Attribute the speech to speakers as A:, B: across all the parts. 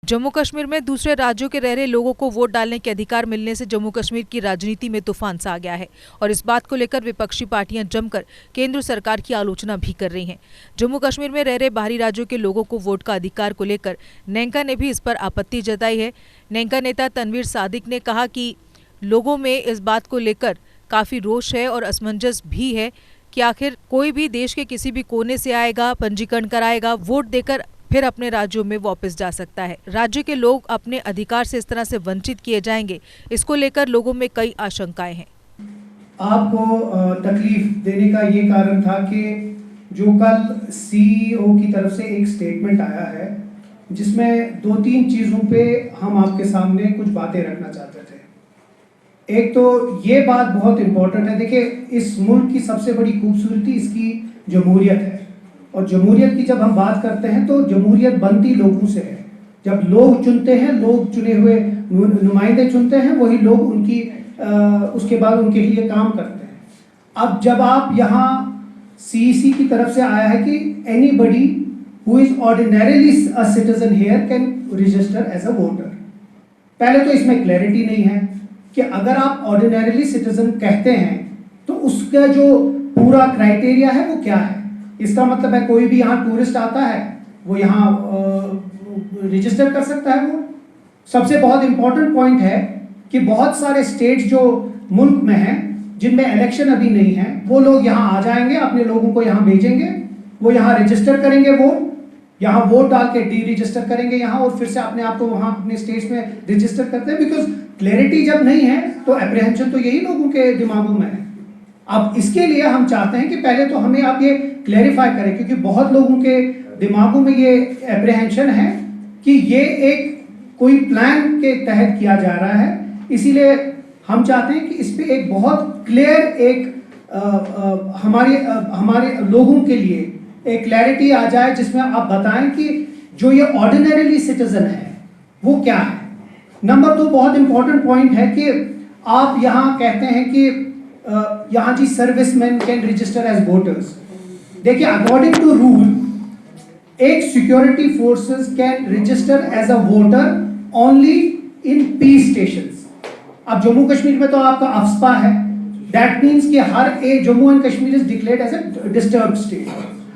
A: जम्मू कश्मीर में दूसरे राज्यों के रह रहे लोगों को वोट डालने के अधिकार मिलने से जम्मू कश्मीर की राजनीति में तूफान सा आ गया है और इस बात को लेकर विपक्षी पार्टियां जमकर केंद्र सरकार की आलोचना भी कर रही हैं। जम्मू कश्मीर में रह रहे बाहरी राज्यों के लोगों को वोट का अधिकार को लेकर नेंका ने भी इस पर आपत्ति जताई है। नेंका नेता तनवीर सादिक ने कहा कि लोगों में इस बात को लेकर काफी रोष है और असमंजस भी है कि आखिर कोई भी देश के किसी भी कोने से आएगा, पंजीकरण कराएगा, वोट देकर फिर अपने राज्यों में वापस जा सकता है। राज्य के लोग अपने अधिकार से इस तरह से वंचित किए जाएंगे, इसको लेकर लोगों में कई आशंकाएं हैं।
B: आपको तकलीफ देने का ये कारण था कि जो कल सीईओ की तरफ से एक स्टेटमेंट आया है जिसमें 2-3 चीज़ों पे हम आपके सामने कुछ बातें रखना चाहते थे। एक तो ये बात बहुत इम्पोर्टेंट है, देखिए इस मुल्क की सबसे बड़ी खूबसूरती इसकी जमहूरियत है और जमहूरियत की जब हम बात करते हैं तो जमहूरियत बनती लोगों से है। जब लोग चुनते हैं, लोग चुने हुए नुमाइंदे चुनते हैं, वही लोग उनकी उसके बाद उनके लिए काम करते हैं। अब जब आप यहाँ सीईसी की तरफ से आया है कि anybody who is ordinarily a citizen here can register as a voter. पहले तो इसमें क्लैरिटी नहीं है कि अगर आप ऑर्डिनरीली सिटीजन कहते हैं तो उसका जो पूरा क्राइटेरिया है वो क्या है। इसका मतलब है कोई भी यहाँ टूरिस्ट आता है वो यहाँ रजिस्टर कर सकता है। वो सबसे बहुत इंपॉर्टेंट पॉइंट है कि बहुत सारे स्टेट्स जो मुल्क में हैं जिनमें इलेक्शन अभी नहीं है, वो लोग यहाँ आ जाएंगे, अपने लोगों को यहाँ भेजेंगे, वो यहाँ रजिस्टर करेंगे, यहाँ वोट डाल के डी रजिस्टर करेंगे यहाँ और फिर से अपने आप को वहाँ अपने स्टेट्स में रजिस्टर करते हैं। बिकॉज क्लैरिटी जब नहीं है तो एप्रीहेंशन तो यही लोगों के दिमागों में है। अब इसके लिए हम चाहते हैं कि पहले तो हमें आप ये क्लैरिफाई करें, क्योंकि बहुत लोगों के दिमागों में ये एप्रीहेंशन है कि ये एक कोई प्लान के तहत किया जा रहा है। इसीलिए हम चाहते हैं कि इस पे एक बहुत क्लियर एक हमारे लोगों के लिए एक क्लैरिटी आ जाए जिसमें आप बताएं कि जो ये ऑर्डिनरीली सिटीजन है वो क्या है। नंबर 2 बहुत इंपॉर्टेंट पॉइंट है कि आप यहाँ कहते हैं कि यहाँ जी serviceman can register as voters. देखिए अकॉर्डिंग टू रूल एक security forces can register as a voter only in peace stations. अब जम्मू कश्मीर में तो आपका अफ्स्पा है, दैट मींस कि हर एक Jammu and Kashmir is declared as a disturbed state.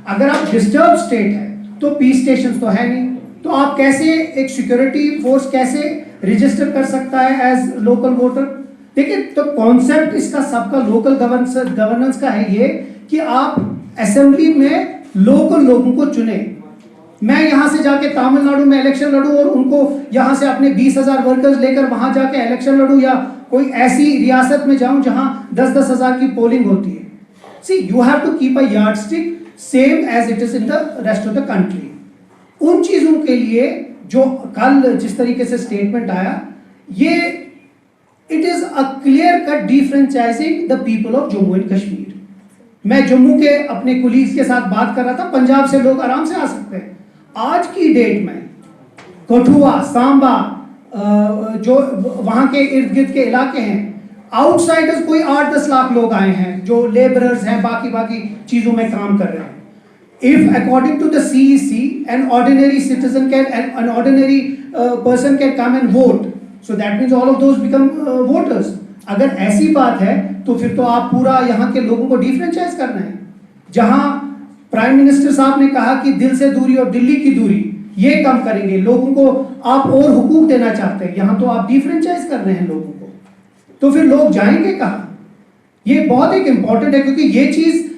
B: अगर आप डिस्टर्ब स्टेट है तो पीस स्टेशन तो है नहीं, तो आप कैसे एक सिक्योरिटी फोर्स कैसे रजिस्टर कर सकता है एज लोकल वोटर। देखिए तो कॉन्सेप्ट इसका सबका लोकल गवर्नेंस का है ये कि आप असेंबली में लोकल लोगों को चुने। मैं यहां से जाके तमिलनाडु में इलेक्शन लड़ूं और उनको यहां से अपने 20,000 वर्कर्स लेकर वहां जाके इलेक्शन लड़ूं, या कोई ऐसी रियासत में जाऊं जहां 10-10 हजार की पोलिंग होती है। See you have to keep a yardstick same as it is in the rest of the country. उन चीजों के लिए जो कल जिस तरीके से स्टेटमेंट आया, ये it is a clear cut disenfranchising the people of Jammu and Kashmir. मैं जम्मू के अपने कुलीग्स के साथ बात कर रहा था, पंजाब से लोग आराम से आ सकते हैं। आज की डेट में कठुआ, सांबा, जो वहां के इर्द गिर्द के इलाके हैं, आउटसाइडर्स कोई 8-10 लाख लोग आए हैं जो लेबरर्स हैं, बाकी चीजों में काम कर रहे हैं। If according to the CEC an ordinary citizen can an ordinary person can come and vote, so that means all of those become voters. अगर ऐसी बात है तो फिर तो आप पूरा यहाँ के लोगों को डिफ्रेंचाइज करना है। जहाँ प्राइम मिनिस्टर साहब ने कहा कि दिल से दूरी और दिल्ली की दूरी ये कम करेंगे, लोगों को आप और हुकूक देना चाहते हैं, यहाँ तो आप डिफ्रेंचाइज कर रहे हैं लोगों को, तो फिर लोग जाएंगे कहाँ। ये बहुत एक इंपॉर्टेंट है, क्योंकि ये चीज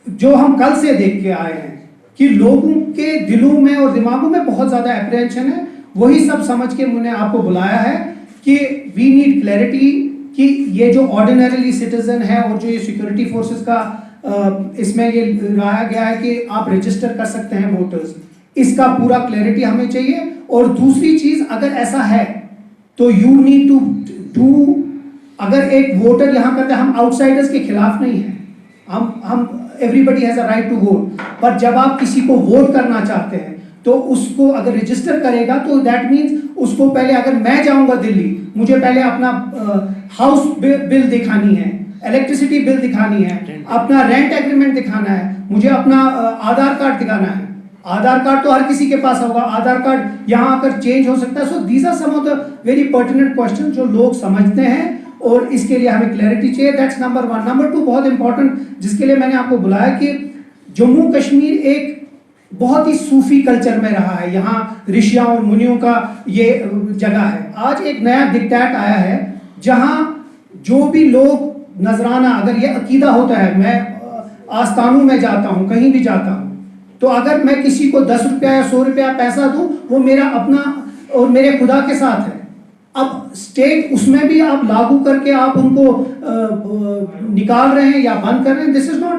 B: जो हम कल से देख के आए हैं कि लोगों के दिलों में और दिमागों में बहुत ज्यादा एप्रीहेंशन है। वही सब समझ के मैंने आपको बुलाया है कि वी नीड क्लैरिटी कि ये जो ऑर्डिनरीली सिटीजन है और जो ये सिक्योरिटी फोर्सेस का इसमें ये लाया गया है कि आप रजिस्टर कर सकते हैं वोटर्स, इसका पूरा क्लैरिटी हमें चाहिए। और दूसरी चीज, अगर ऐसा है तो यू नीड टू डू, अगर एक वोटर यहाँ करते हैं, हम आउटसाइडर्स के खिलाफ नहीं है, हम everybody has a right to vote, पर जब आप किसी को वोट करना चाहते हैं तो उसको अगर रजिस्टर करेगा तो दैट मींस उसको पहले, अगर मैं जाऊंगा दिल्ली, मुझे पहले अपना हाउस बिल दिखानी है, इलेक्ट्रिसिटी बिल दिखानी है, अपना रेंट एग्रीमेंट दिखाना है, मुझे अपना आधार कार्ड दिखाना है। आधार कार्ड तो हर किसी के पास होगा, आधार कार्ड यहाँ आकर चेंज हो सकता है। So these are some of the very pertinent question जो लोग समझते हैं और इसके लिए हमें क्लैरिटी चाहिए। That's number 1। नंबर 2 बहुत इंपॉर्टेंट, जिसके लिए मैंने आपको बुलाया कि जम्मू कश्मीर एक बहुत ही सूफी कल्चर में रहा है। यहाँ ऋषियों और मुनियों का ये जगह है। आज एक नया डिक्टेट आया है जहाँ जो भी लोग नजराना, अगर ये अकीदा होता है, मैं आस्थानों में जाता हूँ, कहीं भी जाता हूँ, तो अगर मैं किसी को 10 रुपया या 100 रुपया पैसा दूं, वो मेरा अपना और मेरे खुदा के साथ है। अब स्टेट उसमें भी आप लागू करके आप उनको निकाल रहे हैं या बंद कर रहे हैं। This is not,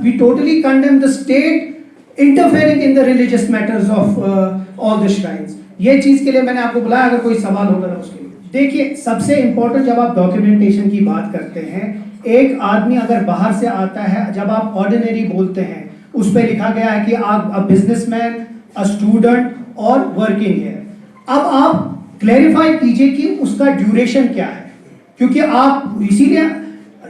B: we totally condemn the state interfering in the religious matters of all the shrines. ये चीज के लिए मैंने आपको बुलाया, अगर कोई सवाल होगा तो उसके लिए। देखिए, सबसे इंपॉर्टेंट जब आप डॉक्यूमेंटेशन की बात करते हैं, एक आदमी अगर बाहर से आता है, जब आप ऑर्डिनरी बोलते हैं, उस पर लिखा गया है कि आप अ बिजनेसमैन, अ स्टूडेंट और वर्किंग है। अब आप क्लैरिफाई कीजिए कि उसका ड्यूरेशन क्या है, क्योंकि आप, इसीलिए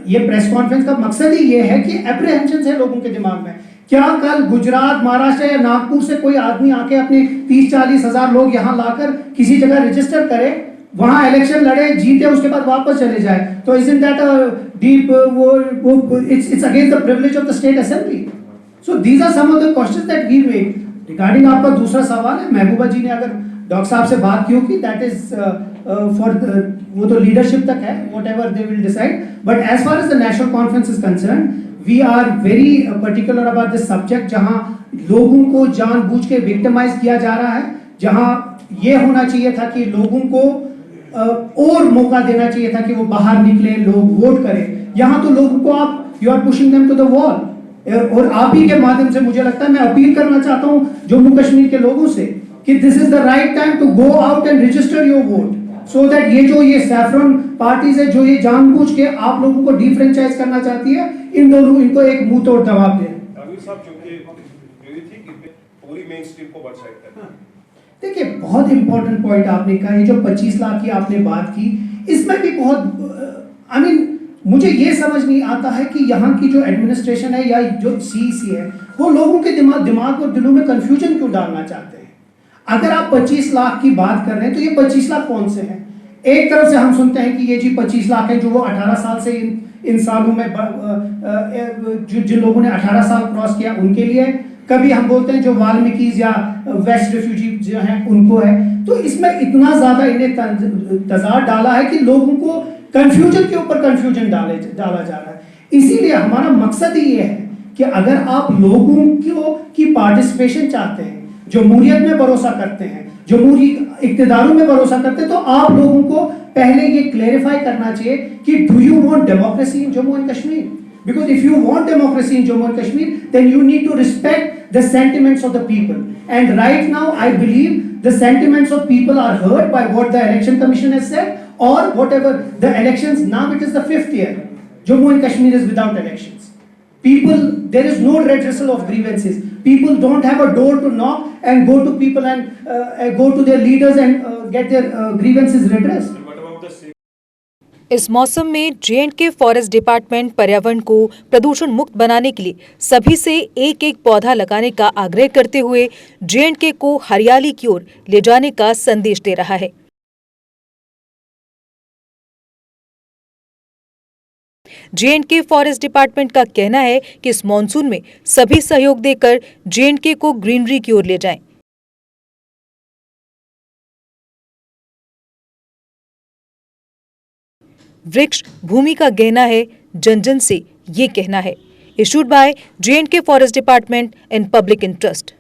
B: ये प्रेस कॉन्फ्रेंस का मकसद ही ये है कि एप्रीहेंशन है लोगों के दिमाग में। क्या कल गुजरात, महाराष्ट्र या नागपुर से कोई आदमी आके अपने 30-40 हजार लोग यहाँ लाकर किसी जगह रजिस्टर करे, वहां इलेक्शन लड़े, जीते, उसके बाद वापस चले जाए, तो isn't that a deep it's against the privilege of the state assembly? So these are some of the questions that we make. Regarding आपका दूसरा सवाल है, महबूबा जी ने अगर डॉक्टर साहब से बात की होगी, that is for वो तो लीडरशिप तक है, whatever they will decide. But as far as the national conference is concerned, we are very particular about this subject, जहां लोगों को जानबूझ के विक्टिमाइज किया जा रहा है, जहां ये होना चाहिए था कि लोगों को और मौका देना चाहिए था कि वो बाहर निकले, लोग वोट करें। यहाँ तो लोगों को आप, you are pushing them to the wall. और आप ही के माध्यम से मुझे लगता है, मैं अपील करना चाहता हूँ जम्मू कश्मीर के लोगों से कि this is the right time to go out and register your vote, so that ये सैफरन पार्टीज है जो ये जानबूझ के आप लोगों को डिफ्रेंचाइज करना चाहती है, इन दोनों इनको एक मुंह तोड़ जवाब दे। देखिए, बहुत इंपॉर्टेंट पॉइंट आपने कहा, ये जो 25 लाख की आपने बात की, इसमें भी बहुत मुझे ये समझ नहीं आता है कि यहाँ की जो एडमिनिस्ट्रेशन है या जो सीईसी है, वो लोगों के दिमाग और दिलों में कंफ्यूजन क्यों डालना चाहते हैं। अगर आप 25 लाख की बात कर रहे हैं, तो ये 25 लाख कौन से हैं? एक तरफ से हम सुनते हैं कि ये जी 25 लाख है जो वो 18 साल से इन सालों में जिन लोगों ने 18 साल क्रॉस किया उनके लिए, कभी हम बोलते हैं जो वाल्मीकि या वेस्ट रिफ्यूजी जो हैं उनको है। तो इसमें इतना ज्यादा इन्हें तजाद डाला है कि लोगों को कंफ्यूजन के ऊपर कंफ्यूजन डाला जा रहा है। इसीलिए हमारा मकसद ही ये है कि अगर आप लोगों की पार्टिसिपेशन चाहते हैं, जमहूरियत में भरोसा करते हैं, जमहूरी इक्तिदारों में भरोसा करते हैं, तो आप लोगों को पहले ये क्लेरिफाई करना चाहिए कि do you want democracy in Jammu and Kashmir? Because if you want democracy in Jammu and Kashmir, then you need to respect the sentiments of the people. And right now, I believe the sentiments of people are heard by what the Election Commission has said, or whatever the elections. Now it is the 5th year. Jammu and Kashmir is without elections. People, there is no redressal of grievances. People don't have a door to knock and go to people and go to their leaders and get their grievances redressed.
A: इस मौसम में J&K forest department पर्यावरण को प्रदूषण मुक्त बनाने के लिए सभी से एक-एक पौधा लगाने का आग्रह करते हुए J&K को हरियाली की ओर ले जाने का संदेश दे रहा है। J&K फॉरेस्ट डिपार्टमेंट का कहना है कि इस मॉनसून में सभी सहयोग देकर J&K को ग्रीनरी की ओर ले जाएं। वृक्ष भूमि का गहना है, जन जन से ये कहना है। Issued by J&K forest department in public interest.